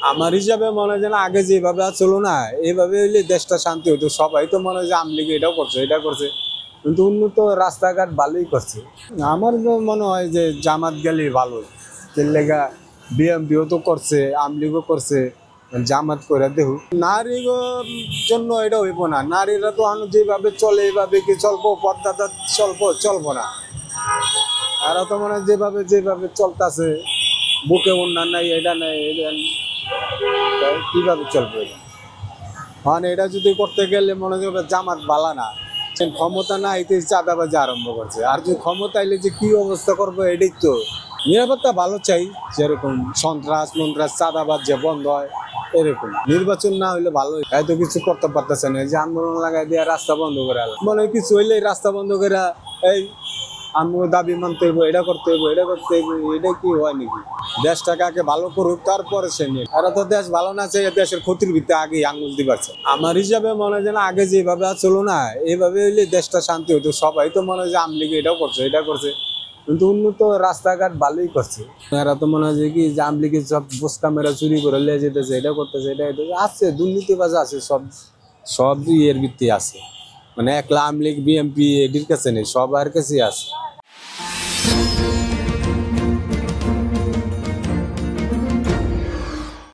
আমার হিসাবে মনে হয় যেন আগে যেভাবে চলো না এইভাবে হইলে দেশটা শান্তি হতো। সবাই তো মনে হয় যে আওয়ামী লীগ এটাও করছে এটা করছে, কিন্তু উন্নত রাস্তাঘাট ভালোই করছে। আমার মনে হয় যে জামাত গেলে ভালো। এর লেগা বিএমপিও তো করছে, আওয়ামী লীগও করছে, জামাত করে দেহু। নারীর জন্য এটা হইব না, নারীরা তো যেভাবে চলে এইভাবে কি চলবো, পর্দাটা চলবো না। আর তো মনে হয় যেভাবে যেভাবে চলতেছে, বুকে উন্নয়ন নাই, এটা নাই, এটা কিভাবে চলবে এটা? মানে এটা যদি করতে গেলে মনে করবে জামাত বালা না, ক্ষমতা না এতে চাঁদাবাজি আরম্ভ করছে। আর যে ক্ষমতা এলে যে কি অবস্থা করবো এটাই তো। নিরাপত্তা ভালো চাই, যেরকম সন্ত্রাস মন্ত্রাস চাঁদাবাজ যে বন্ধ হয় এরকম। নির্বাচন না হইলে ভালো, এত কিছু করতে পারতেছে না, যে আন্দোলন লাগাই দিয়ে রাস্তা বন্ধ করে মনে হয় কিছু হইলে রাস্তা বন্ধ করে এই আমি দাবি মানতে হইব, এটা করতে হইব, এটা করতে হইব। এটা কি হয় নাকি? দেশটাকে আগে ভালো করুক, তারপরে সে নিয়ে। এরা তো দেশ ভালো না চাই, দেশের ক্ষতির ভিত্তি আগে আঙুল দিতে পারছে। আমার হিসাবে মনে হয় যেন আগে যেভাবে চলো না এইভাবে হইলে দেশটা শান্তি হতো। সবাই তো মনে হয় যে আওয়ামী লীগ এটাও করছে এটা করছে, কিন্তু উন্নত রাস্তাঘাট ভালোই করছে। এরা তো মনে হয় যে কি যে আওয়ামী লীগের সব বস্তা মেরা চুরি করে লিয়ে যেতেছে, এটা করতেছে, এটা আছে, দুর্নীতিবাজ আছে, সব সব ইয়ের ভিত্তি আছে। মানে একলা আওয়ামী লীগ বিএনপি এটির কাছে নেই, সবার কাছেই আছে।